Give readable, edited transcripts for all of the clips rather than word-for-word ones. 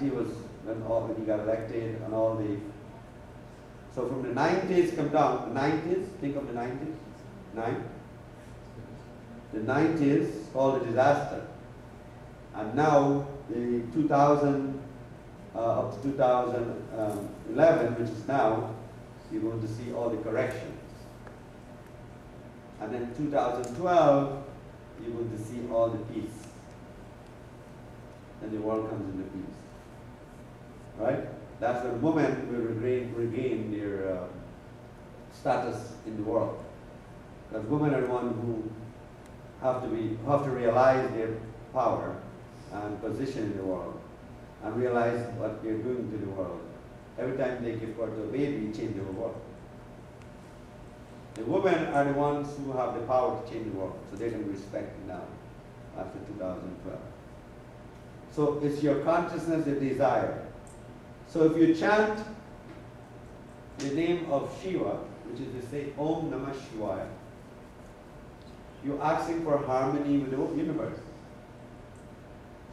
90 was when he got elected and all the... So from the 90s come down, the 90s, think of the 90s, the 90s, all the disaster. And now the 2000, up to 2011, which is now, you're going to see all the corrections. And then 2012, you're going to see all the peace. And the world comes into peace. Right? That's when women will regain their status in the world. Because women are the ones who have to realize their power and position in the world, and realize what they're doing to the world. Every time they give birth to a baby, it changes the whole world. The women are the ones who have the power to change the world, so they can respect it now, after 2012. So it's your consciousness, your desire. So if you chant the name of Shiva, which is to say Om Namah Shivaya, you're asking for harmony with the universe.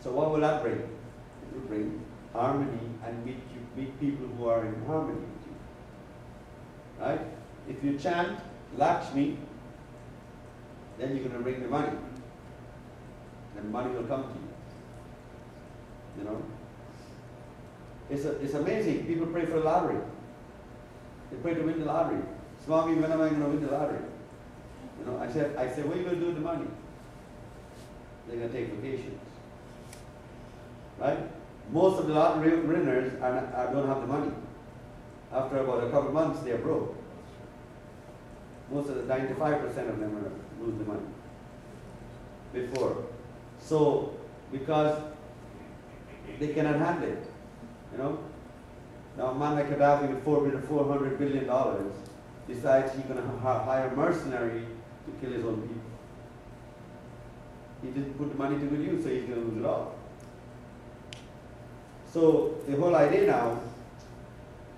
So what will that bring? It will bring harmony and meet people who are in harmony with you. Right? If you chant Lakshmi, then you're going to bring the money. And money will come to you. You know? It's amazing. People pray for the lottery. They pray to win the lottery. Swami, when am I going to win the lottery? You know, I said, what are you going to do with the money? They're going to take vacations. Right? Most of the lottery winners don't have the money. After about a couple of months, they're broke. Most of the 95% of them lose the money before. So, because they cannot handle it, you know. Now, a man like Gaddafi with $400 billion decides he's going to hire a mercenary to kill his own people. He didn't put the money to good use, so he's going to lose it all. So the whole idea now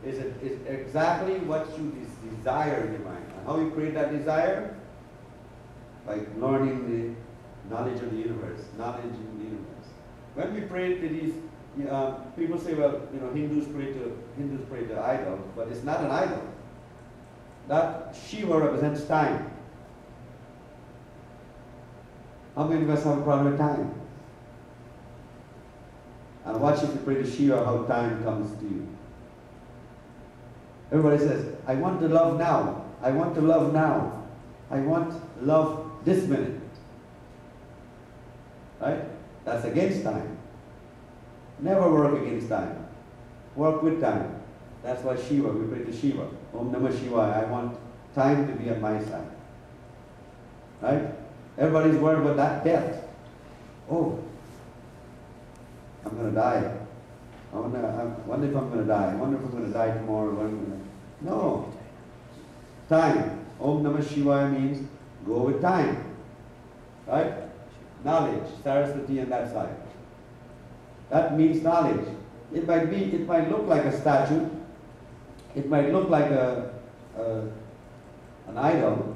is exactly what you desire in your mind. And how you create that desire? By learning the knowledge of the universe, knowledge in the universe. When we pray to these, people say, well, you know, Hindus pray to idols, but it's not an idol. That Shiva represents time. How many of us have a problem with time? And watch if you pray to Shiva, how time comes to you. Everybody says, I want to love now. I want to love now. I want love this minute. Right? That's against time. Never work against time. Work with time. That's why Shiva, we pray to Shiva. Om Namah Shivaya. I want time to be on my side. Right? Everybody's worried about that death. Oh, I'm going to die. I wonder if I'm going to die. I wonder if I'm going to die tomorrow. No. Time. Om Namah Shivaya means go with time. Right? Knowledge. Saraswati on that side. That means knowledge. It might look like a statue. It might look like an idol,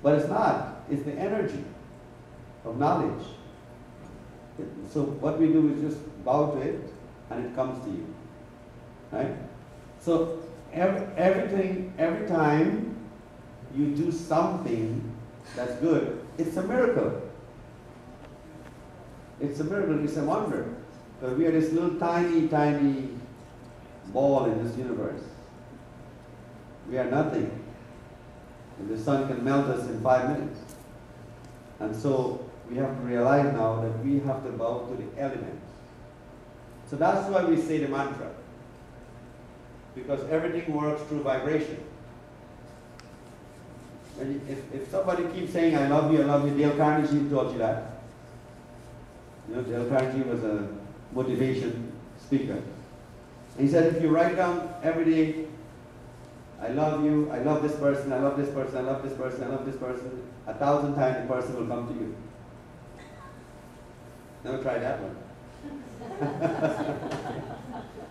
but it's not. It's the energy of knowledge. So what we do is just bow to it, and it comes to you. Right? So every time you do something that's good, it's a miracle. It's a miracle, it's a wonder. Because we are this little tiny, tiny ball in this universe. We are nothing. And the sun can melt us in 5 minutes. And so we have to realize now that we have to bow to the elements. So that's why we say the mantra. Because everything works through vibration. And if somebody keeps saying, I love you, Dale Carnegie taught you that. You know, Dale Carnegie was a motivation speaker. And he said, if you write down every day, I love you, I love this person, I love this person, I love this person, I love this person, 1,000 times the person will come to you. Never try that one.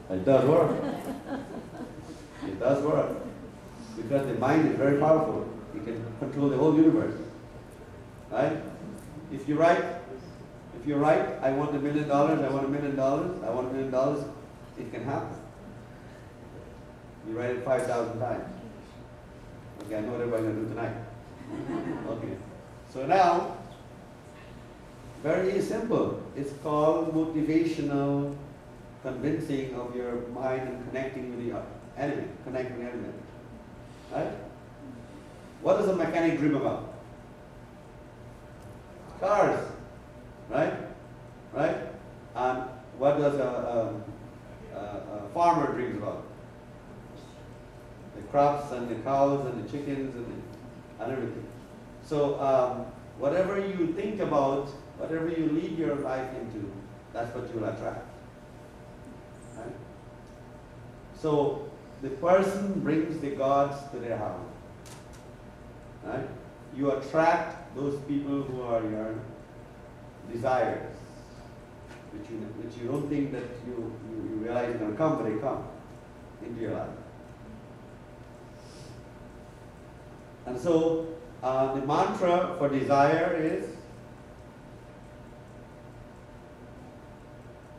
It does work. It does work. Because the mind is very powerful. It can control the whole universe. Right? If you write, I want $1 million, I want $1 million, I want $1 million, it can happen. You write it 5,000 times. Okay, I know what everybody's going to do tonight. Okay. So now, very simple. It's called motivational convincing of your mind and connecting with the element. Connect with the element. Right? What does a mechanic dream about? Cars. Right? Right? And what does a farmer dreams about? The crops and the cows and the chickens and everything. So whatever you think about, whatever you lead your life into, that's what you will attract. Right? So the person brings the gods to their house. Right? You attract those people who are your desires, which you don't think that you realize are going to come, but they come into your life. And so the mantra for desire is,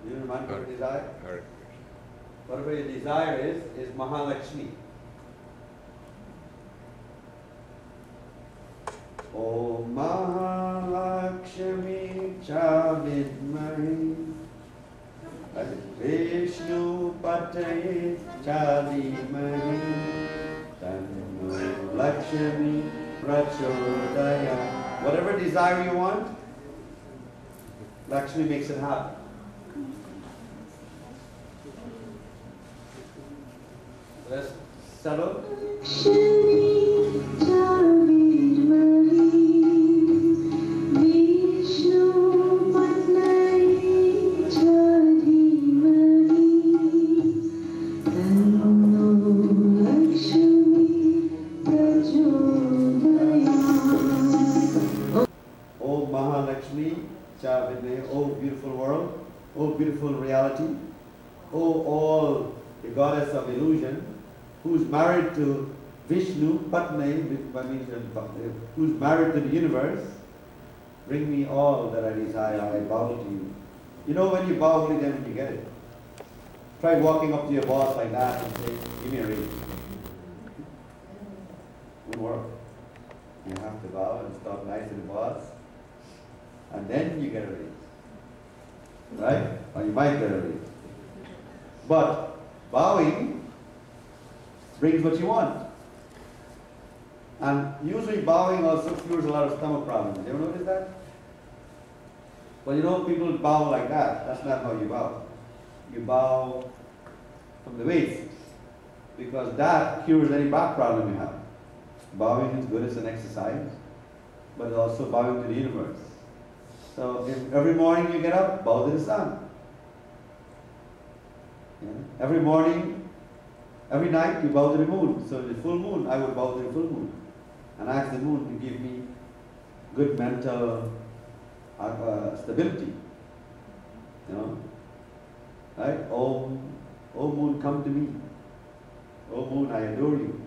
you know the mantra for desire? Whatever your desire is Mahalakshmi. Om Mahalakshmi cha vidmahi Vishnu Pataye cha dhimahi Tanno Lakshmi prachodaya. Whatever desire you want, Lakshmi makes it happen. Let's settle. Oh beautiful world, oh beautiful reality, oh all the goddess of illusion, who's married to Vishnu, Patne, who's married to the universe, bring me all that I desire, I bow to you. You know when you bow only then you get it. Try walking up to your boss like that and say, give me a raise. Won't work. You have to bow and talk nice to the boss, and then you get a raise. Right? Or you might get a raise. But bowing brings what you want. And usually bowing also cures a lot of stomach problems. You ever notice that? Well, you know, people bow like that. That's not how you bow. You bow from the waist, because that cures any back problem you have. Bowing is good as an exercise, but also bowing to the universe. So if every morning you get up, bow to the sun. Yeah. Every morning, every night you bow to the moon. So the full moon, I would bow to the full moon and ask the moon to give me good mental stability. You know, right? Oh moon, come to me. Oh moon, I adore you.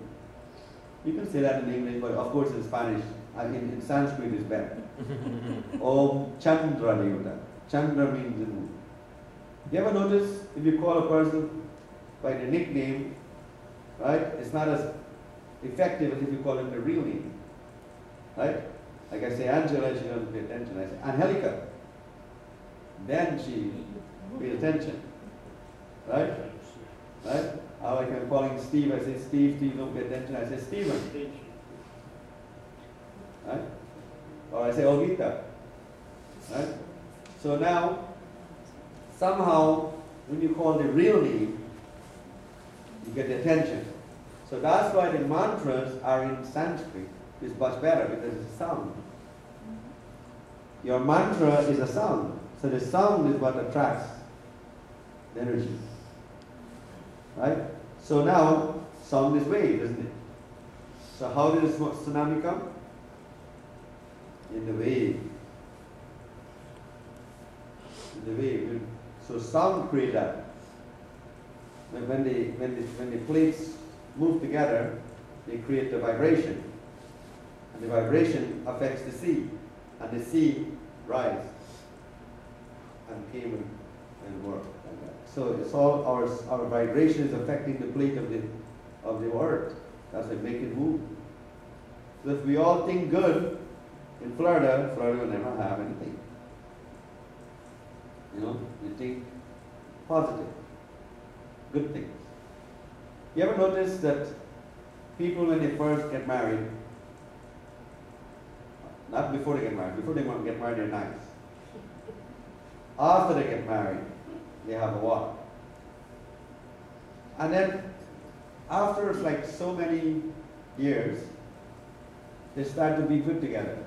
You can say that in English, but of course in Spanish, in Sanskrit is better. Om Chandra Devata. Chandra means the moon. You ever notice if you call a person by the nickname, right? It's not as effective as if you call him the real name, right? Like I say Angela, she doesn't pay attention. I say Angelica, then she pays attention, right? Right? Or like I'm calling Steve, I say Steve, Steve don't pay attention. I say Steven, right? Or I say Olgita, right? So now, somehow, when you call the real name, you get the attention. So that's why the mantras are in Sanskrit. It's much better because it's a sound. Your mantra is a sound. So the sound is what attracts the energy. Right? So now, sound is wave, isn't it? So how did the tsunami come? In the wave. In the wave. So sound creates that. When the plates move together, they create the vibration. And the vibration affects the sea. And the sea rises and came and worked like that. So it's all our vibration is affecting the plate of the earth. That's what make it move. So if we all think good in Florida will never have anything. You know, we think positive, good things. You ever notice that people when they first get married, not before they get married, before they get married they're nice. After they get married, they have a walk. And then after like so many years, they start to be good together.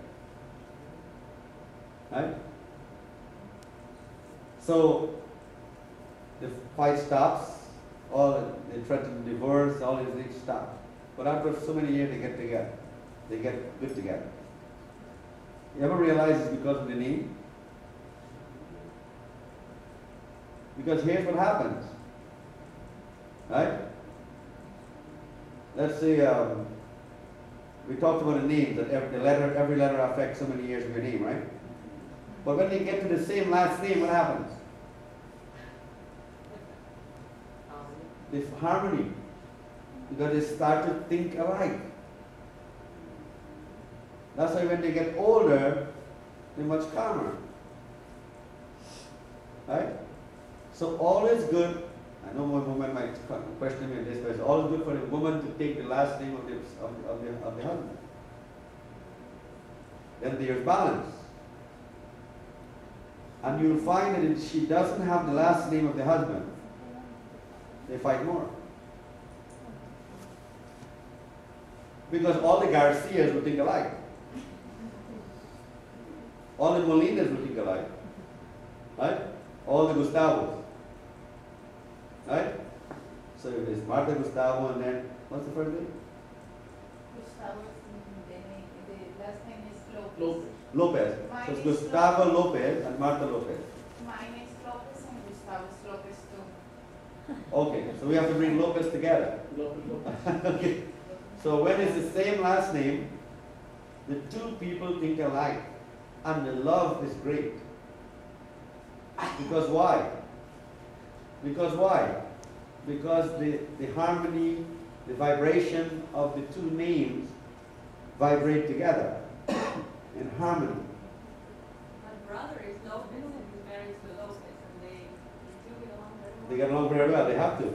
Right? So the fight stops, they threaten divorce, all these things stop. But after so many years they get together. They get good together. You ever realize it's because of the name? Because here's what happens. Right? Let's say we talked about a name, that every letter affects so many years of your name, right? But when they get to the same last name, what happens? This harmony. Because they start to think alike. That's why when they get older, they're much calmer. Right? So all is good. I know one woman might question me this, but it's always good for a woman to take the last name of the husband. Then there's balance. And you'll find that if she doesn't have the last name of the husband, they fight more. Because all the Garcias will think alike. All the Molinas will think alike. Right? All the Gustavos. Right? So it's Martha Gustavo and then, what's the first name? Gustavo, the last name is Lopez. Lopez. So it's Gustavo Lopez and Martha Lopez. Mine is Lopez and Gustavo's Lopez too. Okay, so we have to bring Lopez together. Okay. So when it's the same last name, the two people think alike. And the love is great. Because why? Because why? Because the harmony, the vibration of the two names vibrate together in harmony. My brother is Lopez and he's married to Lopez and they do get along very well. They get along very well, they have to.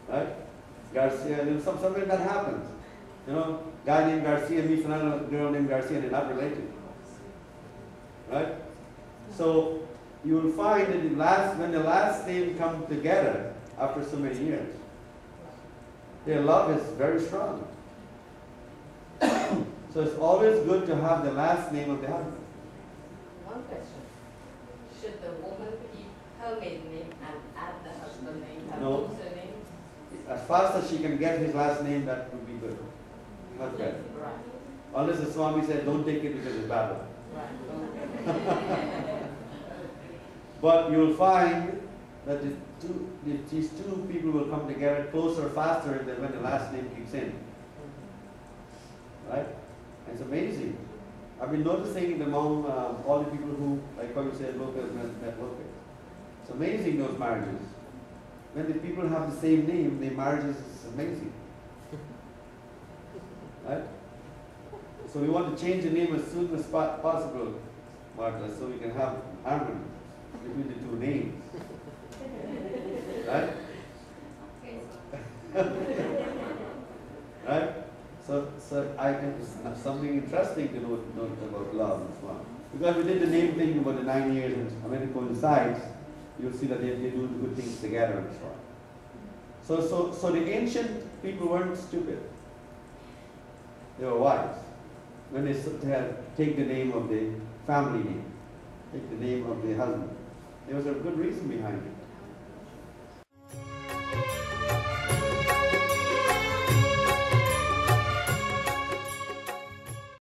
Right? Garcia, sometimes that happens. You know, guy named Garcia meets another girl named Garcia and they're not related. Right? So you will find that when the last name come together after so many years, their love is very strong. So it's always good to have the last name of the husband. One question. Should the woman keep her maiden name and add the husband name, have No. two surnames? As fast as she can get his last name, that would be good. Much better. Right. Unless the Swami said, don't take it because it's bad. Right. But you'll find that these two people will come together closer, faster than when the last name kicks in. Right? And it's amazing. I've been noticing among all the people who, like how you said, Lopez met Lopez. It's amazing, those marriages. When the people have the same name, the marriages is amazing. Right? So we want to change the name as soon as possible, Martha, so we can have harmony between the two names. Right? Right? So I think it's something interesting to note about love and so on. Because we did the name thing about the 9 years, and when it coincides, you'll see that they do good things together and so on. So the ancient people weren't stupid. They were wise. When they take the name of the family name, take the name of the husband. There was a good reason behind it.